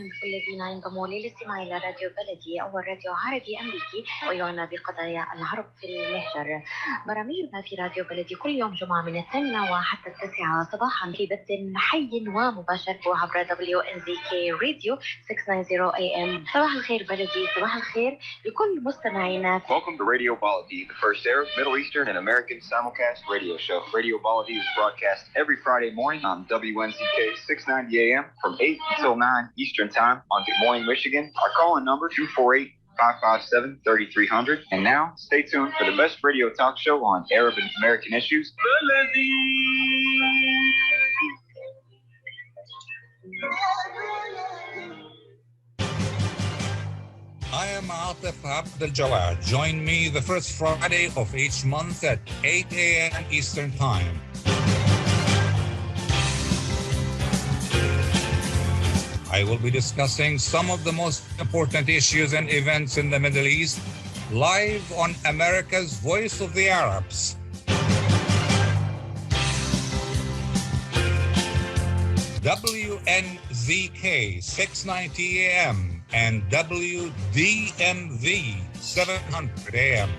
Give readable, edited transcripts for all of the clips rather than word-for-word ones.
بكل الذين ينضموا للاستماع إلى راديو بلدي أول راديو عربي أمريكي ويعنى بقضايا العرب في المهجر. برامجنا في راديو بلدي كل يوم جمعة من 8 وحتى 9 صباحا في بث حي ومباشر عبر WNZK راديو 690 AM. صباح الخير بلدي، صباح الخير لكل مستمعينا. Welcome to Radio Baladi, the first Arab, Middle Eastern, and American simulcast radio show. Radio Baladi is broadcast every Friday morning on WNZK 690 AM from 8 until 9 Eastern Time on Good Morning Michigan. Our call-in number 248-557-3300. And now, stay tuned for the best radio talk show on Arab and American issues. I am Atef Abdel Gawad. Join me the first Friday of each month at 8 a.m. Eastern Time. I will be discussing some of the most important issues and events in the Middle East live on America's Voice of the Arabs. WNZK 690 AM and WDMV 700 AM.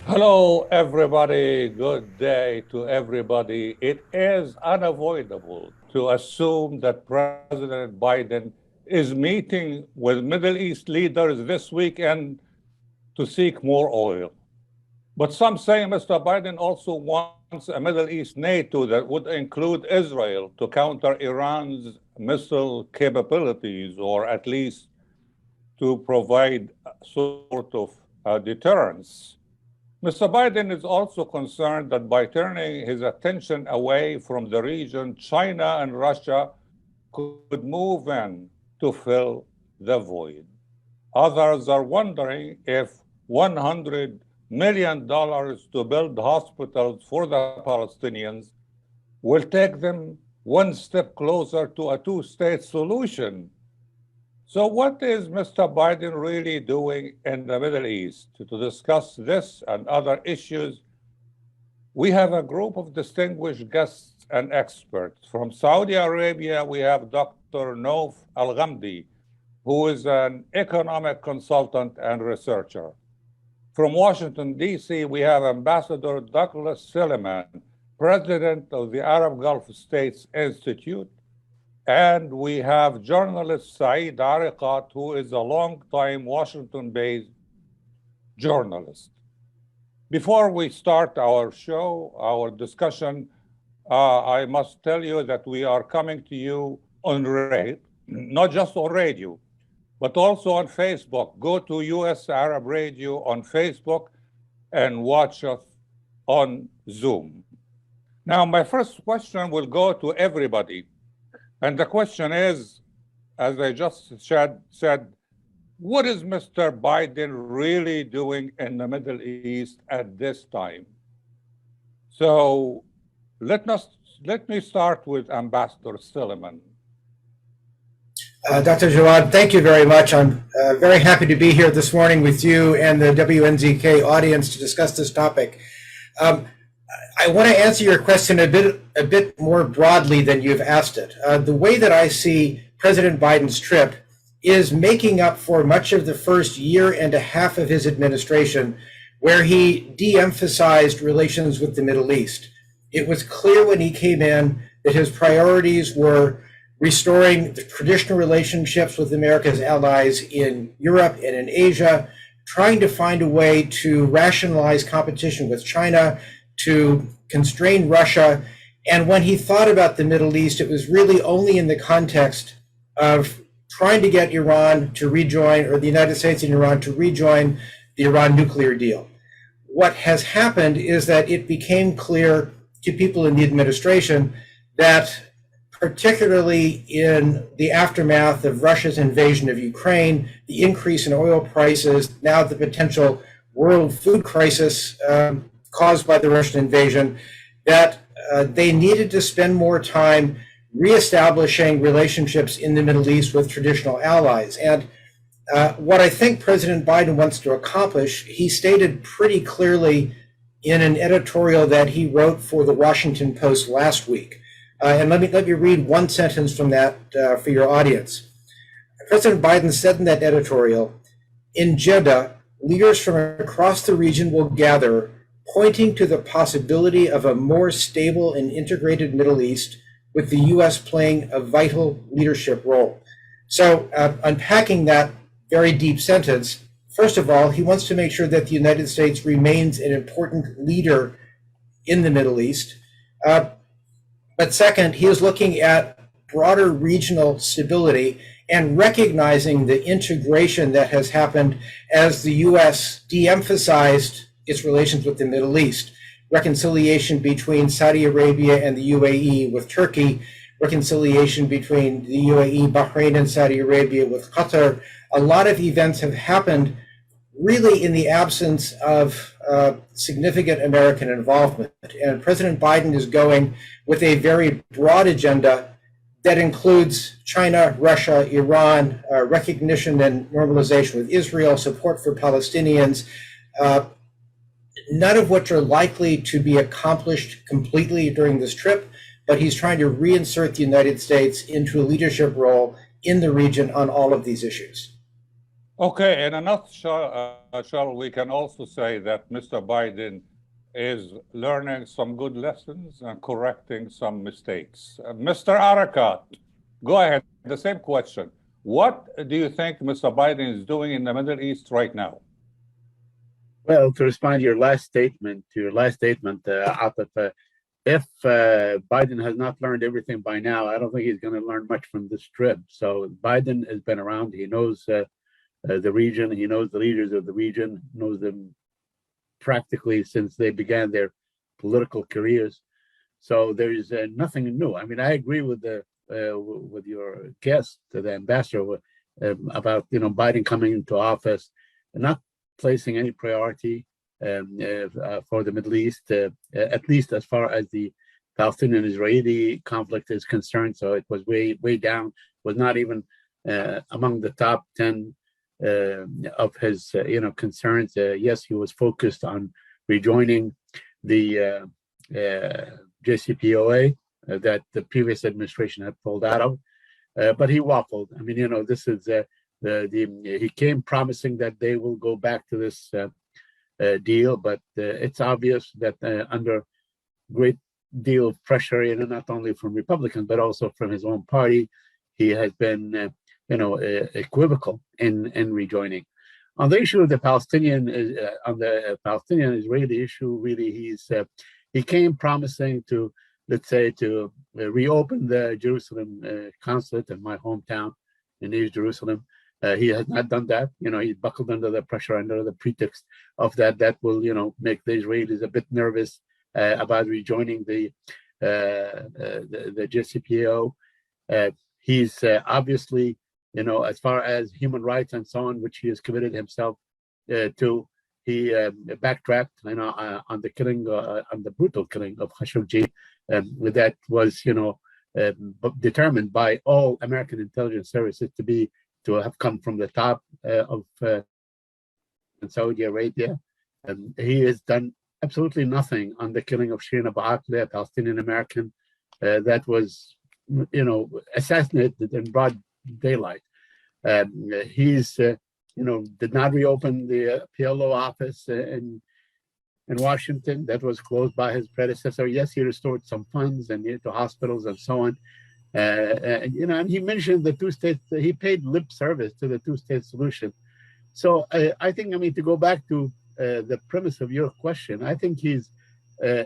Hello, everybody. Good day to everybody. It is unavoidable to assume that President Biden is meeting with Middle East leaders this weekend to seek more oil. But some say Mr. Biden also wants a Middle East NATO that would include Israel to counter Iran's missile capabilities, or at least to provide sort of deterrence. Mr. Biden is also concerned that by turning his attention away from the region, China and Russia could move in to fill the void. Others are wondering if $100 million to build hospitals for the Palestinians will take them one step closer to a two-state solution. So what is Mr. Biden really doing in the Middle East? To discuss this and other issues, we have a group of distinguished guests and experts. From Saudi Arabia, we have Dr. Nouf Alghamdi, who is an economic consultant and researcher. From Washington, D.C., we have Ambassador Douglas Silliman, president of the Arab Gulf States Institute. And we have journalist Said Arikat, who is a long-time Washington-based journalist. Before we start our show, our discussion, I must tell you that we are coming to you on radio, not just on radio, but also on Facebook. Go to US Arab Radio on Facebook and watch us on Zoom. Now, my first question will go to everybody. And the question is, as I just said, what is Mr. Biden really doing in the Middle East at this time? So let me start with Ambassador Silliman. Dr. Gawad, thank you very much. I'm very happy to be here this morning with you and the WNZK audience to discuss this topic. I want to answer your question a bit more broadly than you've asked it. The way that I see President Biden's trip is making up for much of the first year and a half of his administration, where he de-emphasized relations with the Middle East. It was clear when he came in that his priorities were restoring the traditional relationships with America's allies in Europe and in Asia, trying to find a way to rationalize competition with China, to constrain Russia. And when he thought about the Middle East, it was really only in the context of trying to get Iran to rejoin, or the United States and Iran to rejoin the Iran nuclear deal. What has happened is that it became clear to people in the administration that, particularly in the aftermath of Russia's invasion of Ukraine, the increase in oil prices, now the potential world food crisis caused by the Russian invasion, that they needed to spend more time reestablishing relationships in the Middle East with traditional allies. And what I think President Biden wants to accomplish, he stated pretty clearly in an editorial that he wrote for the Washington Post last week. And let me read one sentence from that for your audience. President Biden said in that editorial, "In Jeddah, leaders from across the region will gather, pointing to the possibility of a more stable and integrated Middle East, with the U.S. playing a vital leadership role." So unpacking that very deep sentence, first of all, he wants to make sure that the United States remains an important leader in the Middle East. But second, he is looking at broader regional stability and recognizing the integration that has happened as the U.S. de-emphasized its relations with the Middle East. Reconciliation between Saudi Arabia and the UAE with Turkey, reconciliation between the UAE, Bahrain, and Saudi Arabia with Qatar. A lot of events have happened really in the absence of significant American involvement. And President Biden is going with a very broad agenda that includes China, Russia, Iran, recognition and normalization with Israel, support for Palestinians, none of which are likely to be accomplished completely during this trip, but he's trying to reinsert the United States into a leadership role in the region on all of these issues. Okay, in a nutshell, we can also say that Mr. Biden is learning some good lessons and correcting some mistakes. Mr. Arikat, go ahead. The same question. What do you think Mr. Biden is doing in the Middle East right now? Well, to respond to your last statement, Atef, if Biden has not learned everything by now, I don't think he's going to learn much from this trip. So Biden has been around. He knows the region. He knows the leaders of the region, knows them practically since they began their political careers. So there is nothing new. I mean, I agree with your guest, the ambassador, about Biden coming into office and not placing any priority for the Middle East, at least as far as the Palestinian-Israeli conflict is concerned. So it was way down. Was not even among the top 10 of his concerns. Yes, he was focused on rejoining the JCPOA that the previous administration had pulled out of, but he waffled. I mean, this is he came promising that they will go back to this deal, but it's obvious that under great deal of pressure, not only from Republicans but also from his own party, he has been equivocal in rejoining. On the issue of the Palestinian-Israeli issue, really, he came promising to, let's say, to reopen the Jerusalem consulate in my hometown in East Jerusalem. He has not done that. He buckled under the pressure, under the pretext of that will, make the Israelis a bit nervous about rejoining the JCPOA. He's obviously, as far as human rights and so on, which he has committed himself to, he backtracked, on the killing, on the brutal killing of Khashoggi, that was, determined by all American intelligence services to have come from the top of Saudi Arabia. He has done absolutely nothing on the killing of Shirin Abu Akleh, a Palestinian American that was, assassinated in broad daylight. He's, did not reopen the PLO office in Washington that was closed by his predecessor. Yes, he restored some funds and to hospitals and so on. And he mentioned the two-state. He paid lip service to the two-state solution. So I think, to go back to the premise of your question, I think he's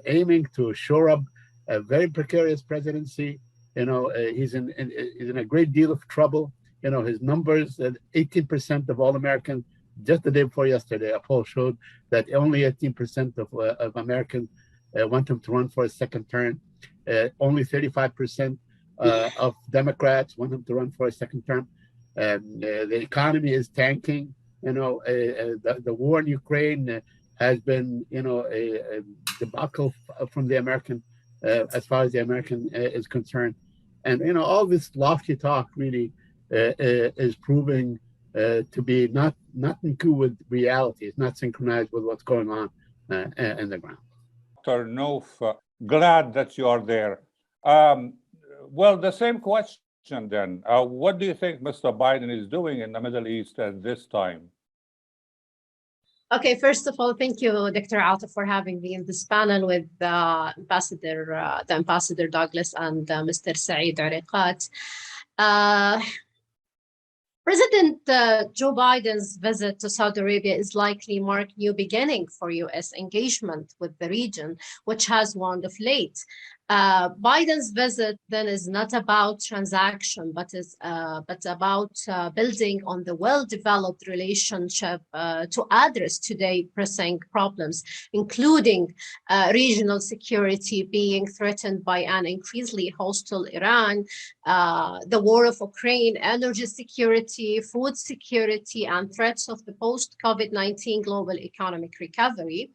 aiming to shore up a very precarious presidency. He's in a great deal of trouble. His numbers, 18% of all Americans, just the day before yesterday, a poll showed that only 18% of Americans want him to run for a second term. Only 35% of Democrats want him to run for a second term. The economy is tanking. The war in Ukraine has been, a debacle from the American as far as the American is concerned. And all this lofty talk really is proving to be not in tune with reality. It's not synchronized with what's going on in the ground. Dr. Nouf, glad that you are there. Well, the same question then. What do you think Mr. Biden is doing in the Middle East at this time? Okay, first of all, thank you, Dr. Atef, for having me in this panel with Ambassador Douglas and Mr. Said Arikat. President Joe Biden's visit to Saudi Arabia is likely mark new beginning for U.S. engagement with the region, which has waned of late. Biden's visit then is not about transaction, but about building on the well-developed relationship to address today pressing problems, including regional security being threatened by an increasingly hostile Iran, the war of Ukraine, energy security, food security, and threats of the post-COVID-19 global economic recovery.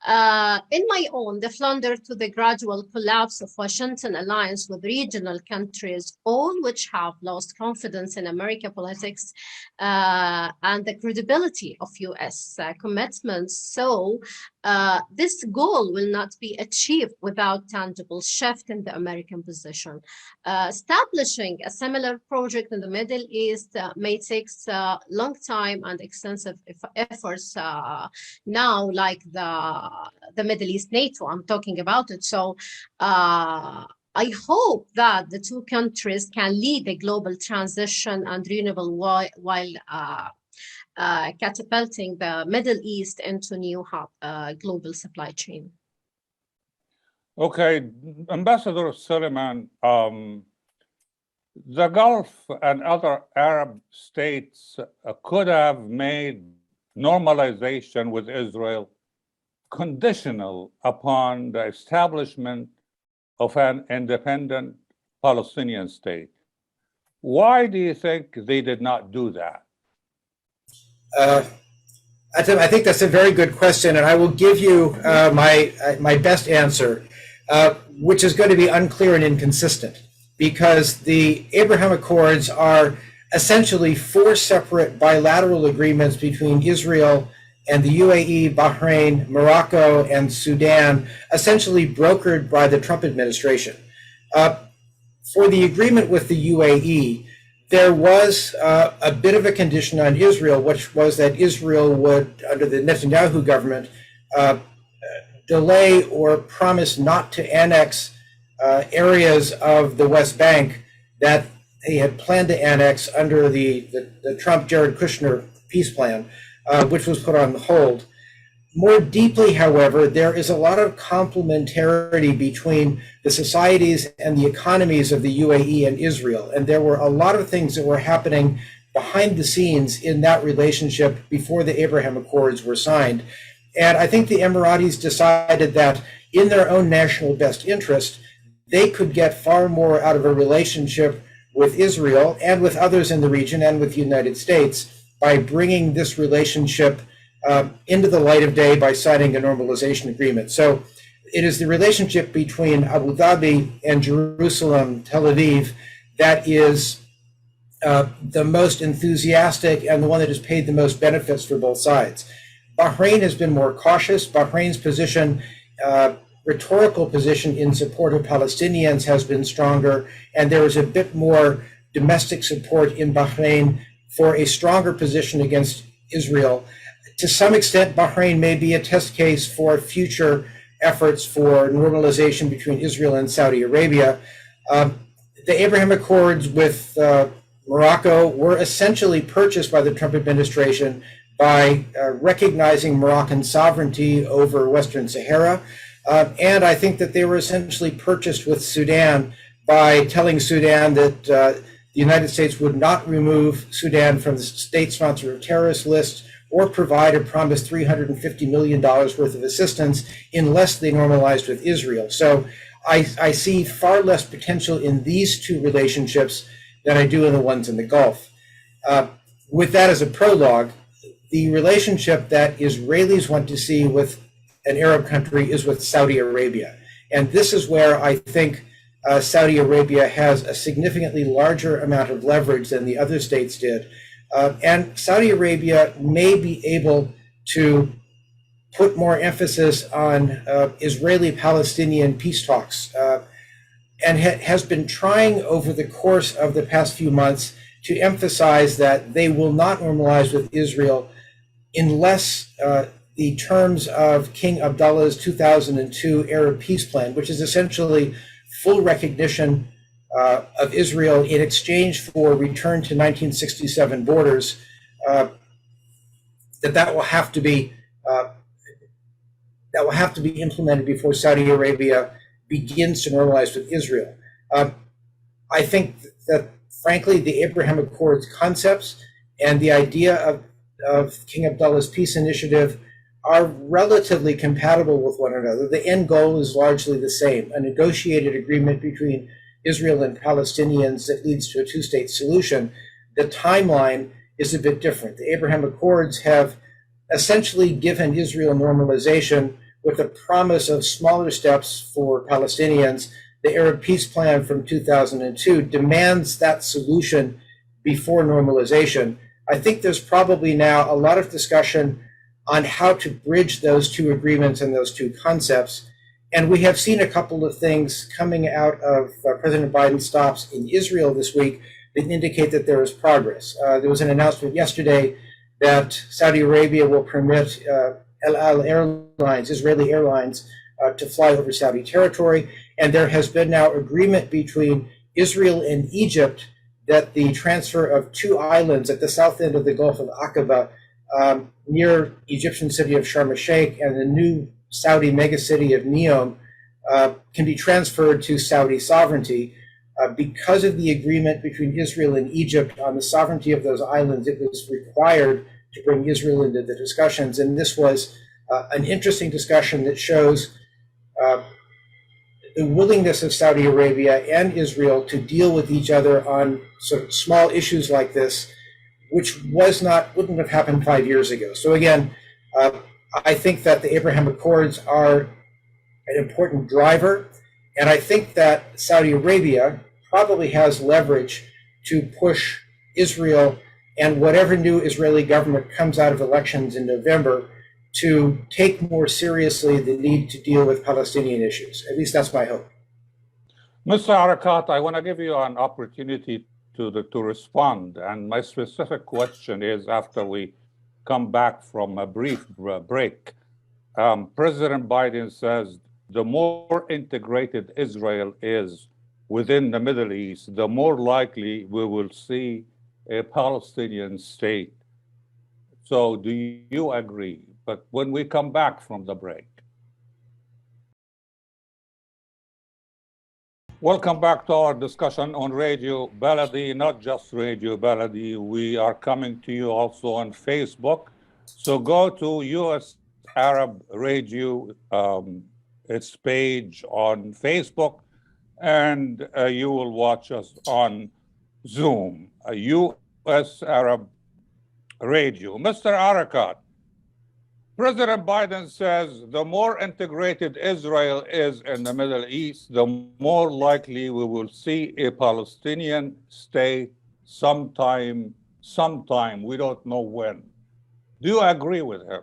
In my own, the flounder to the gradual collapse of Washington alliance with regional countries, all which have lost confidence in American politics and the credibility of U.S. Commitments. So this goal will not be achieved without tangible shift in the American position. Establishing a similar project in the Middle East may take a long time and extensive efforts now, like the Middle East NATO, I'm talking about it. So I hope that the two countries can lead the global transition and renewable while catapulting the Middle East into new global supply chain. Okay, Ambassador Silliman, the Gulf and other Arab states could have made normalization with Israel conditional upon the establishment of an independent Palestinian state. Why do you think they did not do that? I think that's a very good question, and I will give you my best answer, which is going to be unclear and inconsistent, because the Abraham Accords are essentially 4 separate bilateral agreements between Israel and the UAE, Bahrain, Morocco, and Sudan, essentially brokered by the Trump administration. For the agreement with the UAE, there was a bit of a condition on Israel, which was that Israel would, under the Netanyahu government, delay or promise not to annex areas of the West Bank that they had planned to annex under the Trump-Jared Kushner peace plan, which was put on hold. More deeply, however, there is a lot of complementarity between the societies and the economies of the UAE and Israel. And there were a lot of things that were happening behind the scenes in that relationship before the Abraham Accords were signed. And I think the Emiratis decided that in their own national best interest, they could get far more out of a relationship with Israel and with others in the region and with the United States by bringing this relationship into the light of day by signing a normalization agreement. So it is the relationship between Abu Dhabi and Jerusalem, Tel Aviv, that is the most enthusiastic and the one that has paid the most benefits for both sides. Bahrain has been more cautious. Bahrain's position, rhetorical position in support of Palestinians has been stronger, and there is a bit more domestic support in Bahrain for a stronger position against Israel. To some extent, Bahrain may be a test case for future efforts for normalization between Israel and Saudi Arabia. The Abraham Accords with Morocco were essentially purchased by the Trump administration by recognizing Moroccan sovereignty over Western Sahara. And I think that they were essentially purchased with Sudan by telling Sudan that the United States would not remove Sudan from the state sponsor of terrorist list or provide a promised $350 million worth of assistance unless they normalized with Israel. So I see far less potential in these two relationships than I do in the ones in the Gulf. With that as a prologue, the relationship that Israelis want to see with an Arab country is with Saudi Arabia. And this is where I think Saudi Arabia has a significantly larger amount of leverage than the other states did. And Saudi Arabia may be able to put more emphasis on Israeli-Palestinian peace talks, and has been trying over the course of the past few months to emphasize that they will not normalize with Israel unless the terms of King Abdullah's 2002 Arab peace plan, which is essentially full recognition of Israel in exchange for return to 1967 borders, that will have to be implemented before Saudi Arabia begins to normalize with Israel. I think that, frankly, the Abraham Accords concepts and the idea of King Abdullah's peace initiative are relatively compatible with one another. The end goal is largely the same, a negotiated agreement between Israel and Palestinians that leads to a two-state solution. The timeline is a bit different. The Abraham Accords have essentially given Israel normalization with a promise of smaller steps for Palestinians. The Arab peace plan from 2002 demands that solution before normalization. I think there's probably now a lot of discussion on how to bridge those two agreements and those two concepts. And we have seen a couple of things coming out of President Biden's stops in Israel this week that indicate that there is progress. There was an announcement yesterday that Saudi Arabia will permit El Al Airlines, Israeli Airlines, to fly over Saudi territory. And there has been now agreement between Israel and Egypt that the transfer of two islands at the south end of the Gulf of Aqaba, near Egyptian city of Sharm el-Sheikh and the new Saudi megacity of Neom, can be transferred to Saudi sovereignty. Because of the agreement between Israel and Egypt on the sovereignty of those islands, it was required to bring Israel into the discussions. And this was an interesting discussion that shows the willingness of Saudi Arabia and Israel to deal with each other on sort of small issues like this, which wouldn't have happened 5 years ago. So again, I think that the Abraham Accords are an important driver, and I think that Saudi Arabia probably has leverage to push Israel and whatever new Israeli government comes out of elections in November to take more seriously the need to deal with Palestinian issues. At least that's my hope. Mr. Arikat, I want to give you an opportunity to respond. And my specific question is, after we come back from a brief break, President Biden says the more integrated Israel is within the Middle East, the more likely we will see a Palestinian state. So do you agree? But when we come back from the break. Welcome back to our discussion on Radio Baladi, not just Radio Baladi. We are coming to you also on Facebook. So go to US Arab Radio, its page on Facebook, and you will watch us on Zoom, US Arab Radio. Mr. Arikat, President Biden says the more integrated Israel is in the Middle East, the more likely we will see a Palestinian state sometime, we don't know when. Do you agree with him?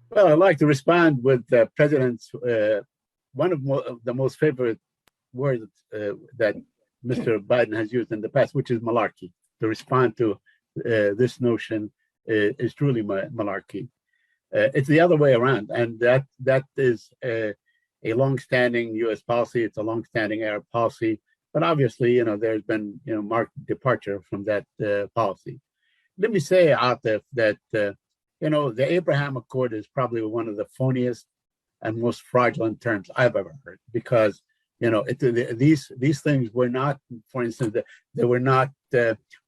Well, I'd like to respond with the President's, one of the most favorite words that Mr. Biden has used in the past, which is malarkey. To respond to this notion is truly malarkey. It's the other way around, and that is a long-standing U.S. policy. It's a long-standing Arab policy, but obviously, there's been marked departure from that policy. Let me say, Atef, that the Abraham Accord is probably one of the phoniest and most fraudulent terms I've ever heard, because these things were not, for instance, they were not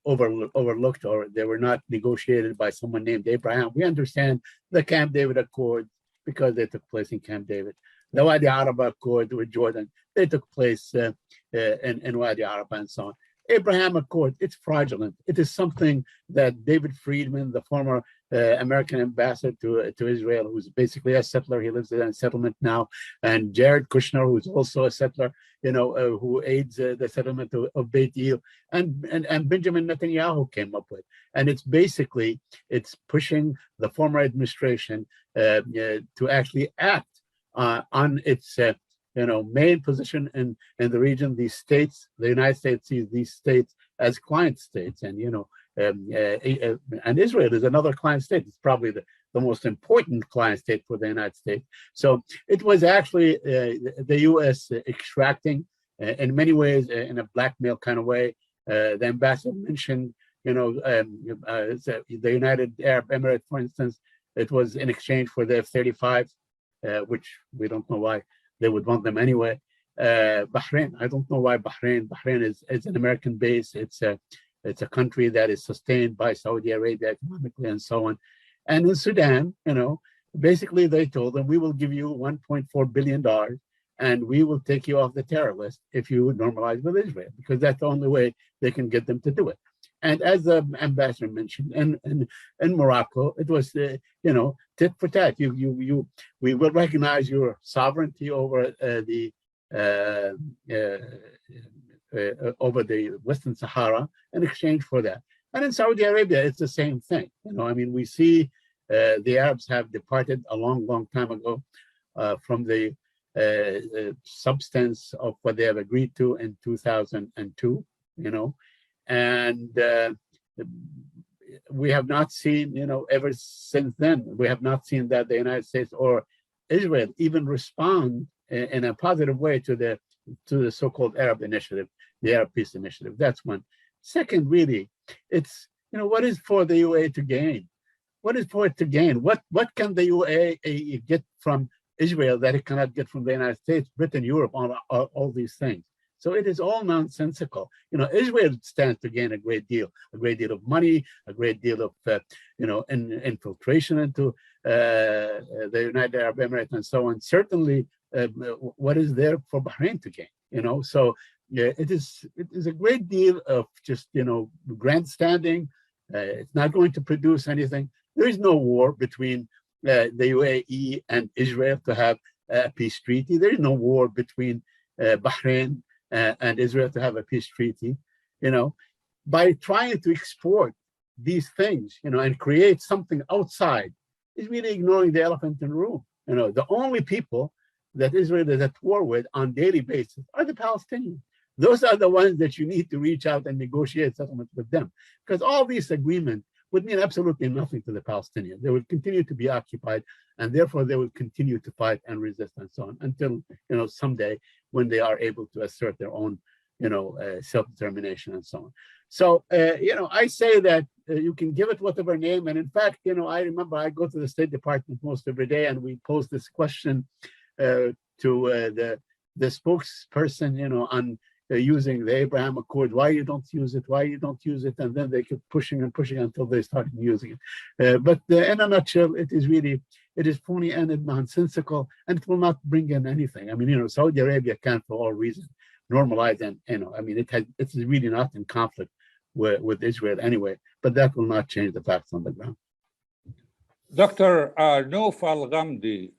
overlooked, or they were not negotiated by someone named Abraham. We understand the Camp David Accords because they took place in Camp David. The Wadi Araba Accord with Jordan, they took place in Wadi Araba, and so on. Abraham Accord, it's fraudulent. It is something that David Friedman, the former American ambassador to Israel, who's basically a settler, he lives in a settlement now, and Jared Kushner, who's also a settler, who aids the settlement of Beit El, and Benjamin Netanyahu came up with. And it's basically, it's pushing the former administration to actually act on its main position in the region. These states, the United States sees these states as client states, and and Israel is another client state. It's probably the most important client state for the United States. So it was actually the U.S. extracting, in many ways, in a blackmail kind of way. The ambassador mentioned, the United Arab Emirates, for instance, it was in exchange for the F-35, which we don't know why they would want them anyway. Bahrain, I don't know why Bahrain. Bahrain is an American base. It's a country that is sustained by Saudi Arabia economically and so on. And in Sudan, basically they told them, we will give you $1.4 billion and we will take you off the terror list if you normalize with Israel, because that's the only way they can get them to do it. And as the ambassador mentioned, in Morocco, it was, tit for tat. We will recognize your sovereignty over over the Western Sahara in exchange for that. And in Saudi Arabia, it's the same thing. We see the Arabs have departed a long time ago from the substance of what they have agreed to in 2002, and we have not seen, ever since then, we have not seen that the United States or Israel even respond in a positive way to the so-called Arab initiative, the Arab Peace Initiative. That's one. Second, really, it's, what is for the UAE to gain? What is for it to gain? What can the UAE get from Israel that it cannot get from the United States, Britain, Europe, all these things? So it is all nonsensical. Israel stands to gain a great deal of money, a great deal of, infiltration into the United Arab Emirates and so on. Certainly, what is there for Bahrain to gain? So yeah, it is a great deal of just, grandstanding. It's not going to produce anything. There is no war between the UAE and Israel to have a peace treaty. There is no war between Bahrain and Israel to have a peace treaty. By trying to export these things, and create something outside, is really ignoring the elephant in the room. The only people that Israel is at war with on a daily basis are the Palestinians. Those are the ones that you need to reach out and negotiate settlements with them, because all these agreements would mean absolutely nothing to the Palestinians. They would continue to be occupied, and therefore they will continue to fight and resist and so on until, someday when they are able to assert their own, self-determination and so on. So, I say that you can give it whatever name. And in fact, I remember I go to the State Department most every day, and we pose this question to the spokesperson, on using the Abraham Accord. Why you don't use it? Why you don't use it? And then they keep pushing and pushing until they started using it. But in a nutshell, it is phony and nonsensical, and it will not bring in anything. Saudi Arabia can, for all reasons, normalize, and it's really not in conflict with Israel anyway. But that will not change the facts on the ground. Dr. Nouf Alghamdi,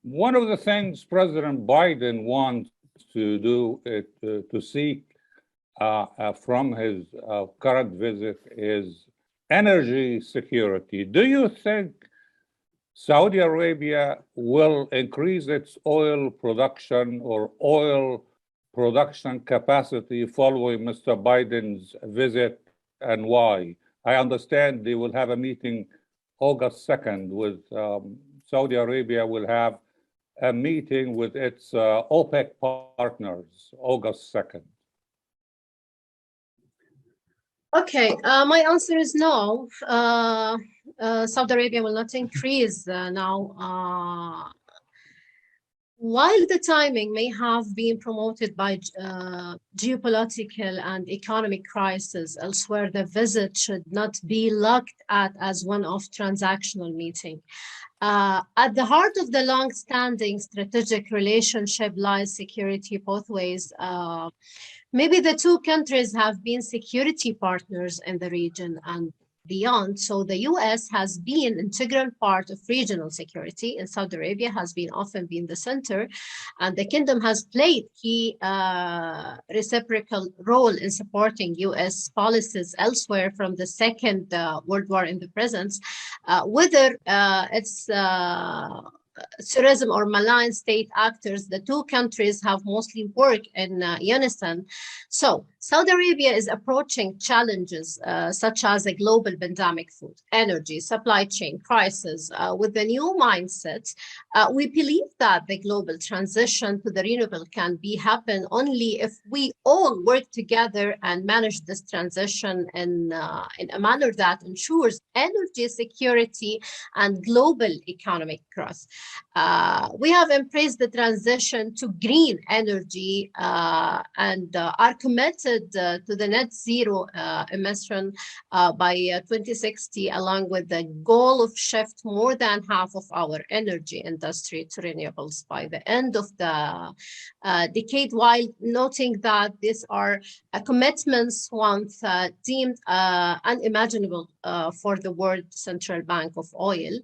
one of the things President Biden wants to do to seek from his current visit is energy security. Do you think Saudi Arabia will increase its oil production or oil production capacity following Mr. Biden's visit, and why? I understand they will have a meeting August 2nd with Saudi Arabia will have a meeting with its OPEC partners August 2nd. Okay, my answer is no. Saudi Arabia will not increase now. while the timing may have been promoted by geopolitical and economic crisis elsewhere, the visit should not be looked at as one-off transactional meeting. At the heart of the long-standing strategic relationship lies security both ways. Maybe the two countries have been security partners in the region and beyond. So the US has been an integral part of regional security, and Saudi Arabia has often been the center, and the kingdom has played key reciprocal role in supporting US policies elsewhere from the Second World War in the present, whether it's tourism or malign state actors. The two countries have mostly worked in unison. So Saudi Arabia is approaching challenges such as a global pandemic, food, energy, supply chain crisis with a new mindset. We believe that the global transition to the renewable can happen only if we all work together and manage this transition in a manner that ensures energy security and global economic growth. We have embraced the transition to green energy and are committed to the net zero emission by 2060, along with the goal of shift more than half of our energy industry to renewables by the end of the decade, while noting that these are commitments once deemed unimaginable for the World Central Bank of Oil.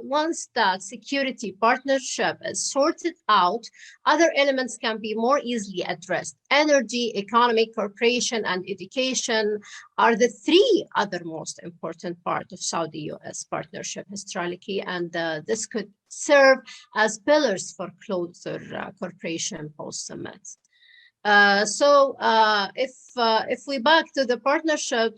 Once that security partnership is sorted out, other elements can be more easily addressed. Energy, economic cooperation, and education are the three other most important parts of Saudi-US partnership historically, and this could serve as pillars for closer cooperation post-summit. If we back to the partnership,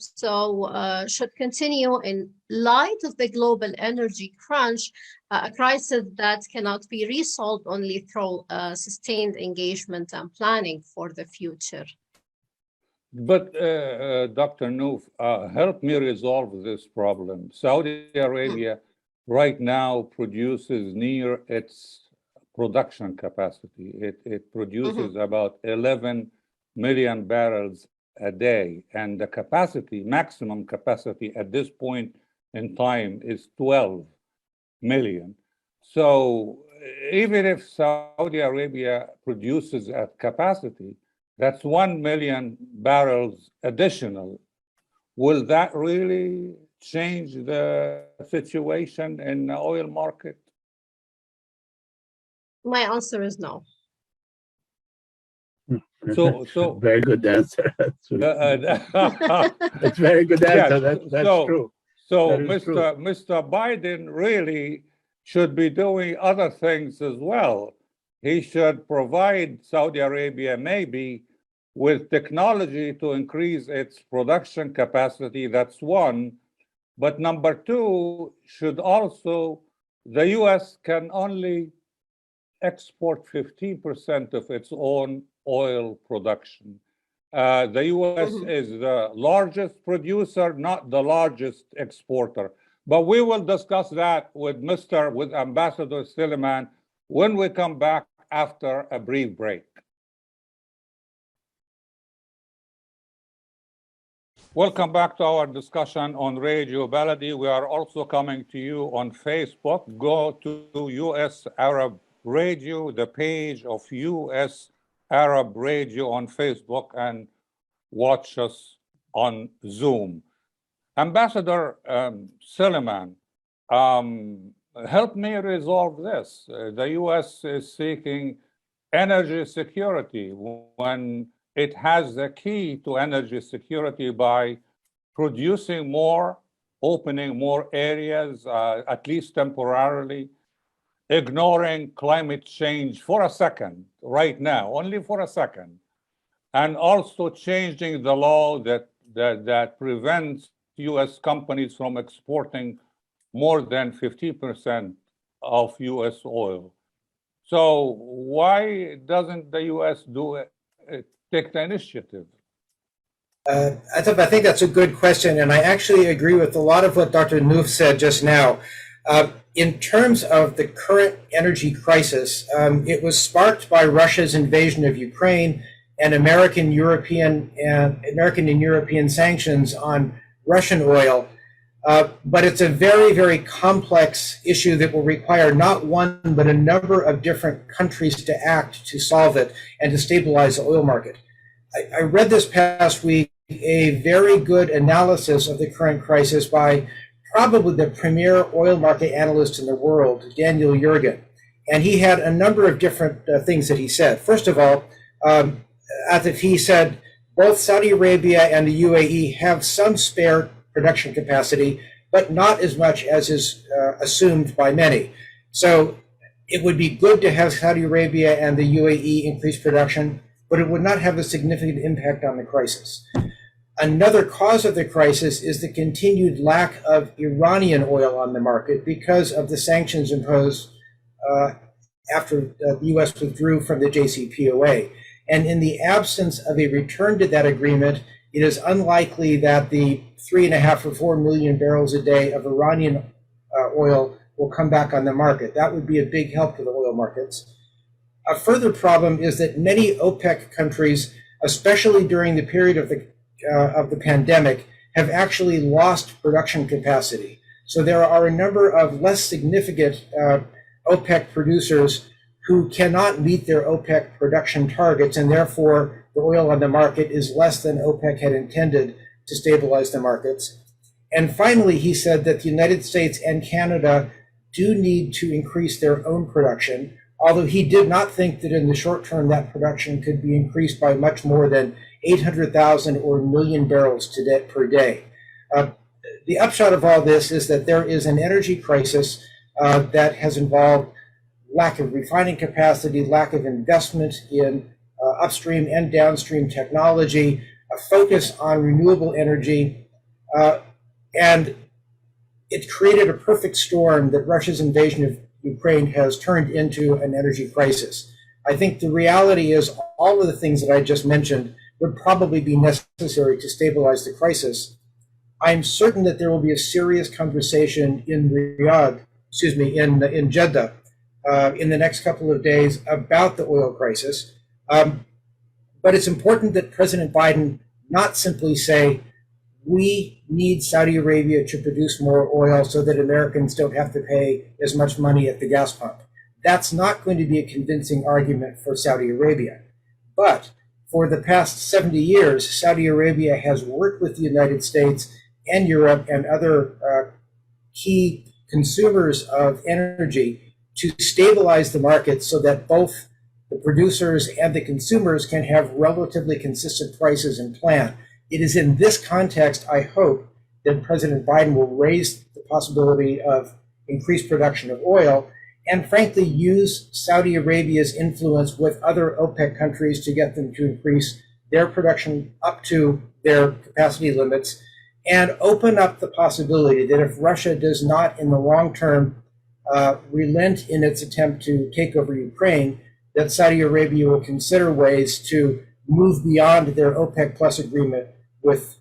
should continue in light of the global energy crunch, a crisis that cannot be resolved only through sustained engagement and planning for the future. But Dr. Nouf, help me resolve this problem. Saudi Arabia right now produces near its production capacity. It produces about 11 million barrels a day, and the capacity, maximum capacity at this point in time is 12 million. So even if Saudi Arabia produces at capacity, that's 1 million barrels additional. Will that really change the situation in the oil market? My answer is no. So very good answer. It's very good answer. Yes, That's true. So That Mr. Biden really should be doing other things as well. He should provide Saudi Arabia maybe with technology to increase its production capacity. That's one. But number two, should also, the US can only export 15% of its own oil production. The US is the largest producer, not the largest exporter. But we will discuss that with Ambassador Silliman when we come back after a brief break. Welcome back to our discussion on Radio Baladi. We are also coming to you on Facebook. Go to US Arab Radio, the page of US Arab Radio on Facebook, and watch us on Zoom. Ambassador Silliman, help me resolve this. The US is seeking energy security when it has the key to energy security by producing more, opening more areas, at least temporarily, ignoring climate change for a second, right now, only for a second, and also changing the law that prevents US companies from exporting more than 50% of US oil. So why doesn't the US do it, take the initiative? Atef, I think that's a good question, and I actually agree with a lot of what Dr. Nouf said just now. in terms of the current energy crisis, it was sparked by Russia's invasion of Ukraine and American and European sanctions on Russian oil. But it's a very, very complex issue that will require not one, but a number of different countries to act to solve it and to stabilize the oil market. I read this past week a very good analysis of the current crisis by probably the premier oil market analyst in the world, Daniel Yergin. And he had a number of different things that he said. First of all, Atef, he said both Saudi Arabia and the UAE have some spare production capacity, but not as much as is assumed by many. So it would be good to have Saudi Arabia and the UAE increase production, but it would not have a significant impact on the crisis. Another cause of the crisis is the continued lack of Iranian oil on the market because of the sanctions imposed after the U.S. withdrew from the JCPOA. And in the absence of a return to that agreement, it is unlikely that the 3.5 or 4 million barrels a day of Iranian oil will come back on the market. That would be a big help to the oil markets. A further problem is that many OPEC countries, especially during the period of the pandemic, have actually lost production capacity. So there are a number of less significant OPEC producers who cannot meet their OPEC production targets, and therefore the oil on the market is less than OPEC had intended to stabilize the markets. And finally, he said that the United States and Canada do need to increase their own production, although he did not think that in the short term that production could be increased by much more than 800,000 or 1 million barrels per day. The upshot of all this is that there is an energy crisis that has involved lack of refining capacity, lack of investment in upstream and downstream technology, a focus on renewable energy, and it created a perfect storm that Russia's invasion of Ukraine has turned into an energy crisis. I think the reality is all of the things that I just mentioned would probably be necessary to stabilize the crisis. I'm certain that there will be a serious conversation in Jeddah, in the next couple of days about the oil crisis. But it's important that President Biden not simply say, we need Saudi Arabia to produce more oil so that Americans don't have to pay as much money at the gas pump. That's not going to be a convincing argument for Saudi Arabia. But for the past 70 years, Saudi Arabia has worked with the United States and Europe and other key consumers of energy to stabilize the market so that both the producers and the consumers can have relatively consistent prices and plan. It is in this context, I hope, that President Biden will raise the possibility of increased production of oil and frankly use Saudi Arabia's influence with other OPEC countries to get them to increase their production up to their capacity limits and open up the possibility that if Russia does not in the long term relent in its attempt to take over Ukraine, that Saudi Arabia will consider ways to move beyond their OPEC plus agreement with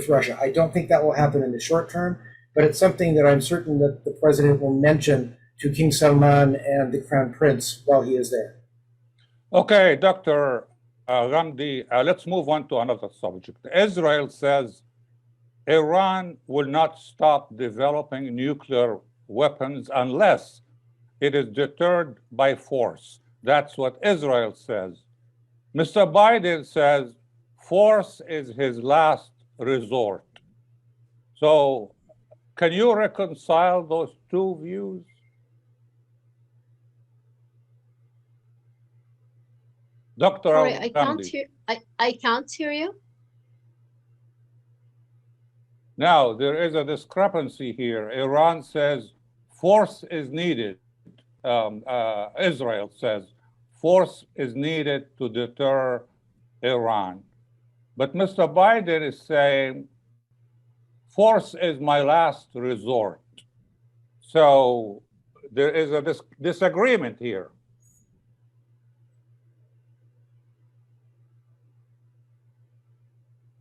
Russia. I don't think that will happen in the short term, but it's something that I'm certain that the president will mention to King Silliman and the Crown Prince while he is there. Okay, Dr. Ghamdi, let's move on to another subject. Israel says Iran will not stop developing nuclear weapons unless it is deterred by force. That's what Israel says. Mr. Biden says force is his last resort. So can you reconcile those two views? Dr. Sorry, I can't hear you. Now, there is a discrepancy here. Iran says force is needed. Israel says force is needed to deter Iran. But Mr. Biden is saying force is my last resort. So there is a disagreement here.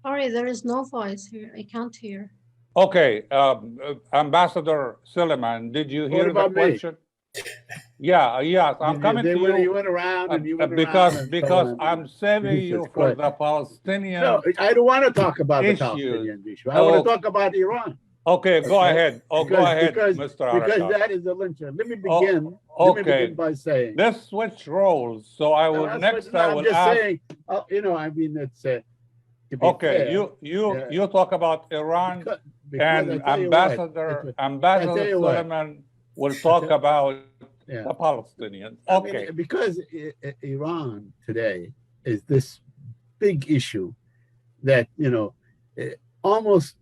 Sorry, there is no voice here. I can't hear. Okay, Ambassador Silliman, did you hear the about me? question? Yeah, yes, I'm coming to you. You went around and you went because around. because I'm saving you for the Palestinian. No, I don't want to talk about the issues. Palestinian issue. I want to talk about Iran. Okay, go ahead. Go ahead, because, Mr. Arikat. Because that is the lynchpin. Let me begin. Let me begin by saying. Let's switch roles. So I will I'm just ask. saying. You know, I mean, it's. Okay, fair, you talk about Iran, because and Ambassador Silliman will talk about the Palestinians. Okay, I mean, because Iran today is this big issue that almost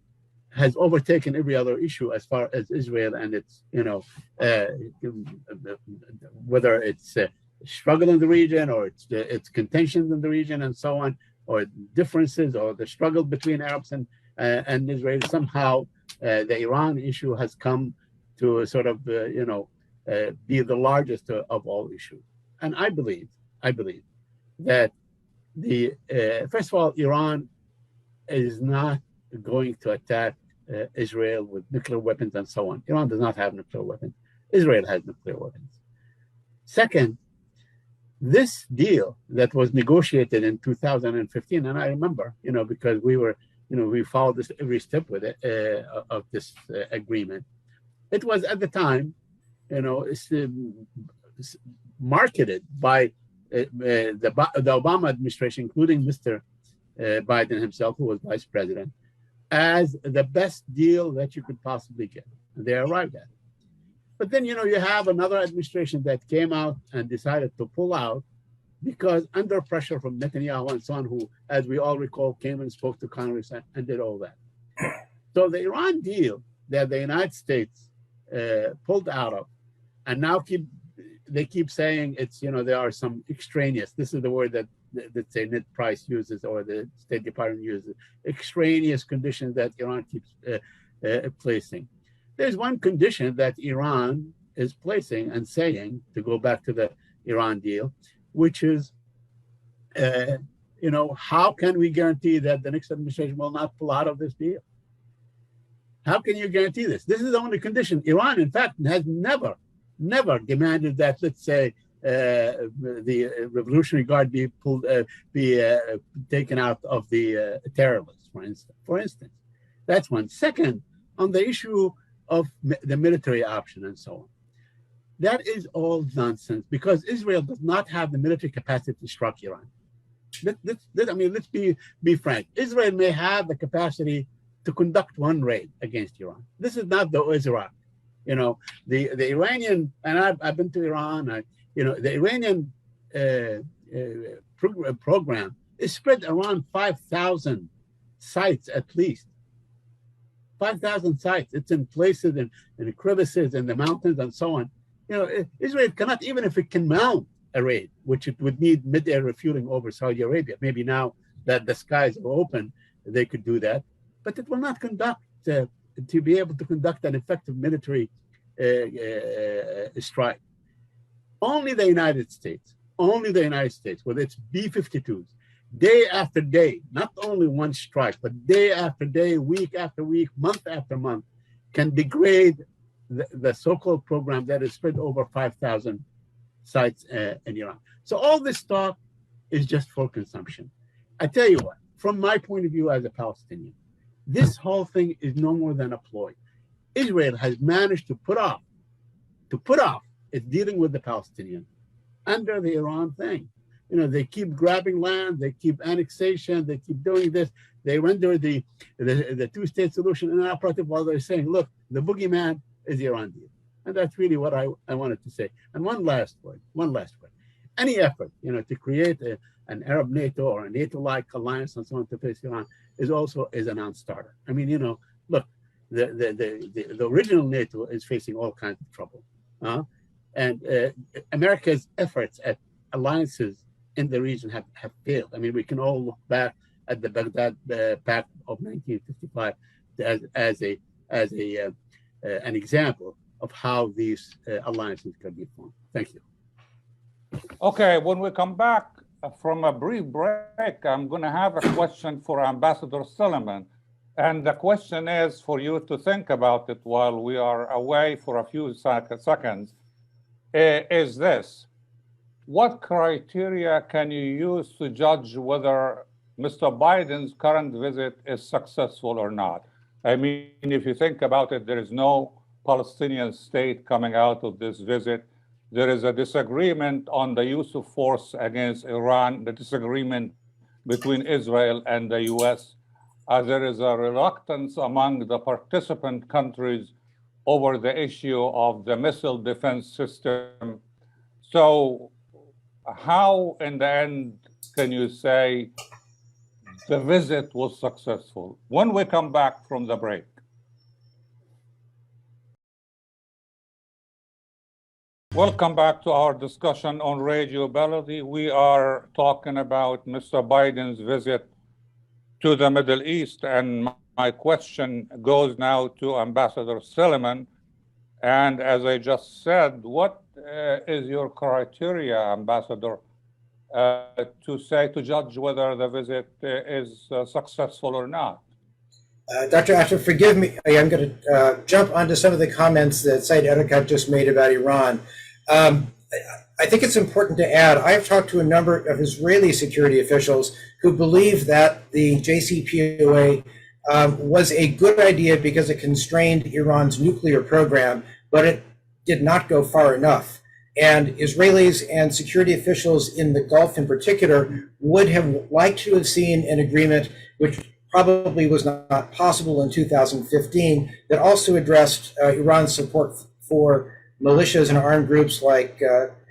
has overtaken every other issue as far as Israel and its whether it's struggle in the region or its contentions in the region and so on, or differences or the struggle between Arabs and Israel. Somehow the Iran issue has come to sort of be the largest of all issues. And I believe that first of all, Iran is not going to attack Israel with nuclear weapons and so on. Iran does not have nuclear weapons. Israel has nuclear weapons. Second, this deal that was negotiated in 2015, and I remember, because we followed this every step with it of this agreement. It was at the time, marketed by the Obama administration, including Mr. Biden himself, who was vice president, as the best deal that you could possibly get. And they arrived at it. But then, you have another administration that came out and decided to pull out because under pressure from Netanyahu and so on, who, as we all recall, came and spoke to Congress and did all that. So the Iran deal that the United States pulled out of, and now they keep saying it's, there are some extraneous, this is the word that say Ned Price uses or the State Department uses, extraneous conditions that Iran keeps placing. There's one condition that Iran is placing and saying, to go back to the Iran deal, which is, how can we guarantee that the next administration will not pull out of this deal? How can you guarantee this? This is the only condition. Iran, in fact, has never demanded that, let's say, the Revolutionary Guard be taken out of the terror list, for instance. That's one. Second, on the issue of the military option and so on, that is all nonsense because Israel does not have the military capacity to strike Iran. Let's be frank. Israel may have the capacity to conduct one raid against Iran. This is not the Iraq. The Iranian, and I've been to Iran. The Iranian program is spread around 5,000 sites at least. 5,000 sites. It's in places in crevices in the mountains and so on. Israel cannot, even if it can mount a raid, which it would need mid-air refueling over Saudi Arabia. Maybe now that the skies are open, they could do that. But it will not conduct, to be able to conduct an effective military strike. Only the United States, with its B-52s, day after day, not only one strike, but day after day, week after week, month after month, can degrade the so-called program that is spread over 5,000 sites in Iran. So all this talk is just for consumption. I tell you what, from my point of view as a Palestinian, this whole thing is no more than a ploy. Israel has managed to put off its dealing with the Palestinians under the Iran thing. They keep grabbing land, they keep annexation, they keep doing this. They render the two-state solution inoperative while they're saying, look, the boogeyman is the Iran deal. And that's really what I wanted to say. And one last word. Any effort, to create an Arab NATO or a NATO-like alliance and so on to face Iran is a non-starter. I mean, look, the original NATO is facing all kinds of trouble. And America's efforts at alliances in the region have failed. I mean, we can all look back at the Baghdad Pact of 1955 as an example of how these alliances can be formed. Thank you. Okay, when we come back from a brief break, I'm going to have a question for Ambassador Silliman. And the question is for you to think about it while we are away for a few seconds, is this: what criteria can you use to judge whether Mr. Biden's current visit is successful or not? I mean, if you think about it, there is no Palestinian state coming out of this visit. There is a disagreement on the use of force against Iran, the disagreement between Israel and the US. There is a reluctance among the participant countries over the issue of the missile defense system. So how, in the end, can you say the visit was successful? When we come back from the break. Welcome back to our discussion on Radio Baladi. We are talking about Mr. Biden's visit to the Middle East, and my question goes now to Ambassador Silliman. And as I just said, what is your criteria, Ambassador, to judge whether the visit is successful or not? Dr. Atef, forgive me. I'm going to jump onto some of the comments that Said Arikat just made about Iran. I think it's important to add, I've talked to a number of Israeli security officials who believe that the JCPOA was a good idea because it constrained Iran's nuclear program, but it did not go far enough. And Israelis and security officials in the Gulf in particular would have liked to have seen an agreement, which probably was not possible in 2015, that also addressed Iran's support for militias and armed groups like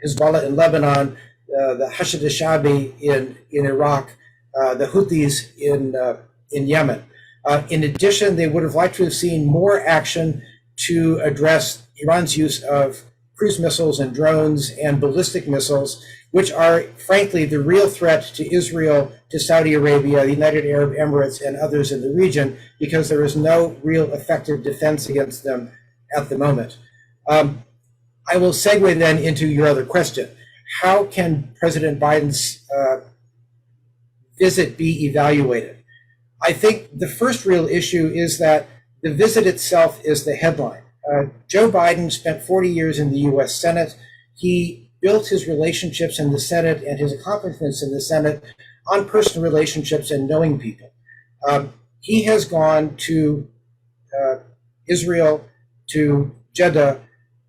Hezbollah in Lebanon, the Hashd al-Shabi in Iraq, the Houthis in Yemen. In addition, they would have liked to have seen more action to address Iran's use of cruise missiles and drones and ballistic missiles, which are, frankly, the real threat to Israel, to Saudi Arabia, the United Arab Emirates, and others in the region, because there is no real effective defense against them at the moment. I will segue then into your other question. How can President Biden's visit be evaluated? I think the first real issue is that the visit itself is the headline. Joe Biden spent 40 years in the US Senate. He built his relationships in the Senate and his accomplishments in the Senate on personal relationships and knowing people. He has gone to Israel, to Jeddah,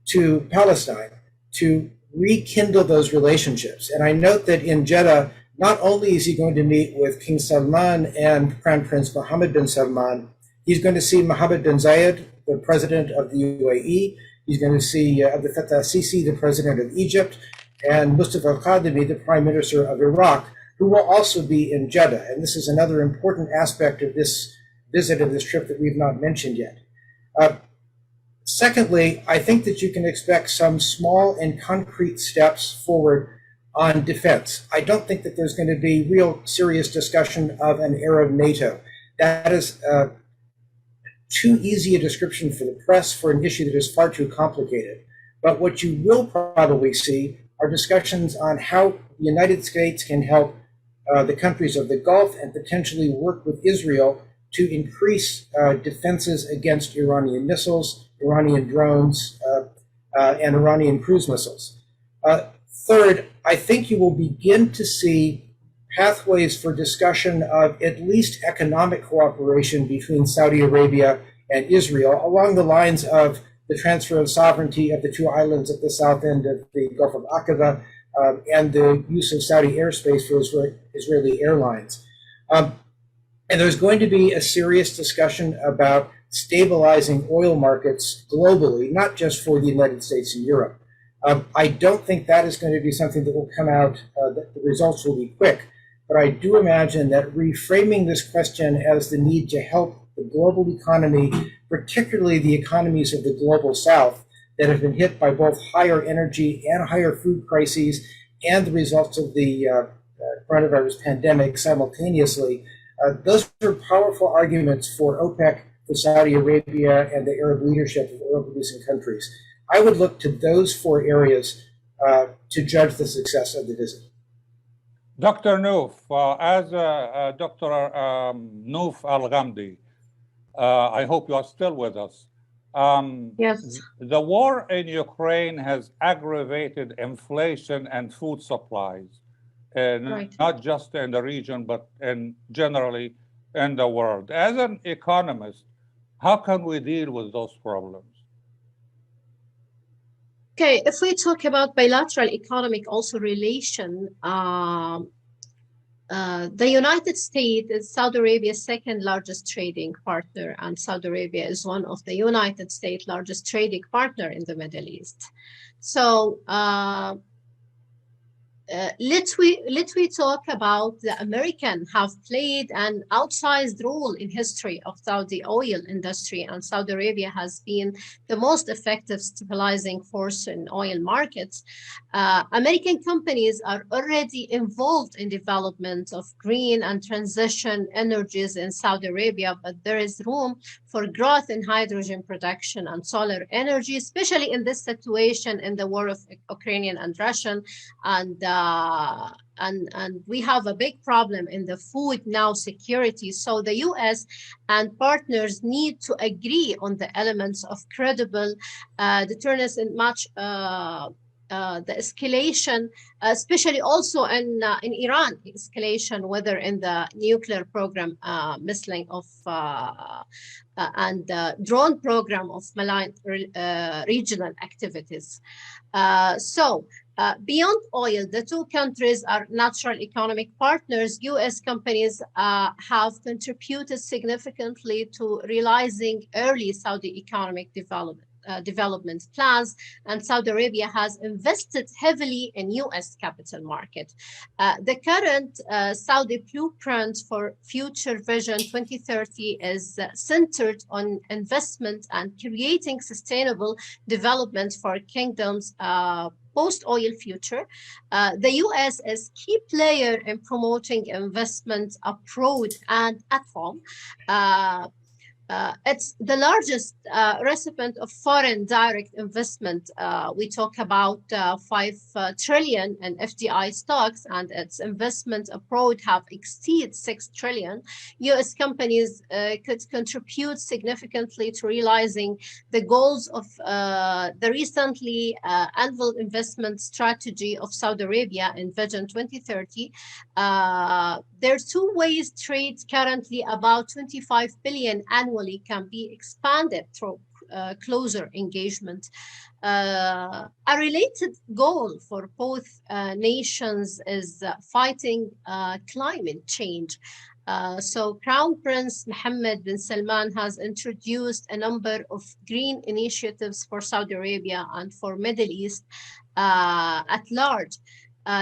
to Palestine to rekindle those relationships. And I note that in Jeddah, not only is he going to meet with King Salman and Crown Prince Mohammed bin Salman, he's going to see Mohammed bin Zayed, the president of the UAE. He's going to see Abdel Fattah al-Sisi, the president of Egypt, and Mustafa al-Kadhimi, the prime minister of Iraq, who will also be in Jeddah. And this is another important aspect of this visit, of this trip, that we've not mentioned yet. Secondly, I think that you can expect some small and concrete steps forward on defense. I don't think that there's going to be real serious discussion of an Arab NATO. That is too easy a description for the press for an issue that is far too complicated. But what you will probably see are discussions on how the United States can help the countries of the Gulf and potentially work with Israel to increase defenses against Iranian missiles, Iranian drones, and Iranian cruise missiles. Third, I think you will begin to see pathways for discussion of at least economic cooperation between Saudi Arabia and Israel along the lines of the transfer of sovereignty of the two islands at the south end of the Gulf of Aqaba and the use of Saudi airspace for Israeli airlines. And there's going to be a serious discussion about stabilizing oil markets globally, not just for the United States and Europe. I don't think that is going to be something that will come out, that the results will be quick, but I do imagine that reframing this question as the need to help the global economy, particularly the economies of the global south that have been hit by both higher energy and higher food crises and the results of the coronavirus pandemic simultaneously, those are powerful arguments for OPEC, for Saudi Arabia, and the Arab leadership of oil-producing countries. I would look to those four areas to judge the success of the visit. Dr. Nouf, as Dr. Nouf Alghamdi, I hope you are still with us. Yes. The war in Ukraine has aggravated inflation and food supplies, Right. not just in the region, but generally in the world. As an economist, how can we deal with those problems? Okay, if we talk about bilateral economic also relation, the United States is Saudi Arabia's second largest trading partner, and Saudi Arabia is one of the United States' largest trading partner in the Middle East. So let we talk about the American have played an outsized role in history of Saudi oil industry, and Saudi Arabia has been the most effective stabilizing force in oil markets. American companies are already involved in development of green and transition energies in Saudi Arabia, but there is room for growth in hydrogen production and solar energy, especially in this situation in the war of Ukrainian and Russian, and we have a big problem in the food now security. So the U.S. and partners need to agree on the elements of credible deterrence and match the escalation, especially also in Iran, escalation, whether in the nuclear program, missiling of and drone program of malign regional activities. Beyond oil, the two countries are natural economic partners. U.S. companies have contributed significantly to realizing early Saudi economic development plans, and Saudi Arabia has invested heavily in U.S. capital market. The current Saudi blueprint for Future Vision 2030 is centered on investment and creating sustainable development for kingdoms post-oil future. The U.S. is key player in promoting investment abroad and at home. It's the largest recipient of foreign direct investment. We talk about 5 trillion in FDI stocks, and its investment abroad have exceeded 6 trillion. U.S. companies could contribute significantly to realizing the goals of the recently unveiled investment strategy of Saudi Arabia in Vision 2030. There are 2 ways trade currently about 25 billion annually can be expanded through closer engagement. A related goal for both nations is fighting climate change. So Crown Prince Mohammed bin Salman has introduced a number of green initiatives for Saudi Arabia and for Middle East at large.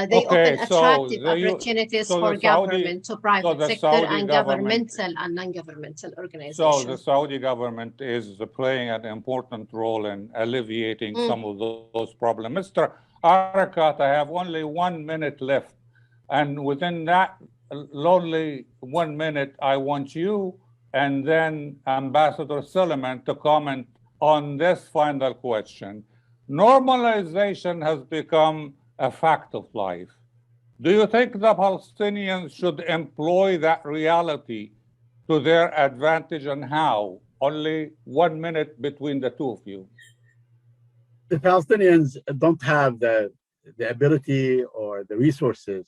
They open attractive opportunities for government to private sector and governmental and non-governmental organizations. So the Saudi government is playing an important role in alleviating some of those problems. Mr. Arikat, I have only 1 minute left. And within that lonely 1 minute, I want you and then Ambassador Silliman to comment on this final question. Normalization has become a fact of life. Do you think the Palestinians should employ that reality to their advantage, and how? Only 1 minute between the two of you. The Palestinians don't have the ability or the resources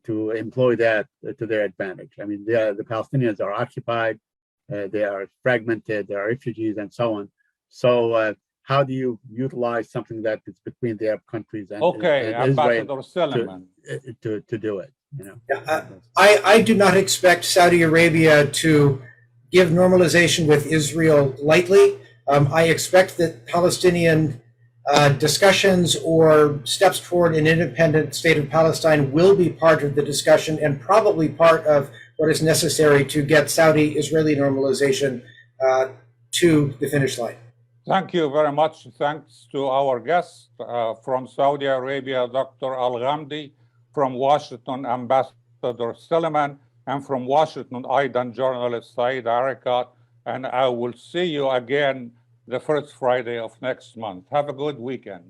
to employ that to their advantage. I mean, the Palestinians are occupied, they are fragmented, they are refugees and so on. So how do you utilize something that is between the Arab countries and, Ambassador Silliman to do it? You know, I do not expect Saudi Arabia to give normalization with Israel lightly. I expect that Palestinian discussions or steps toward an independent state of Palestine will be part of the discussion and probably part of what is necessary to get Saudi-Israeli normalization to the finish line. Thank you very much. Thanks to our guests from Saudi Arabia, Dr. Alghamdi, from Washington, Ambassador Silliman, and from Washington, Aidan, Journalist Said Arikat. And I will see you again the first Friday of next month. Have a good weekend.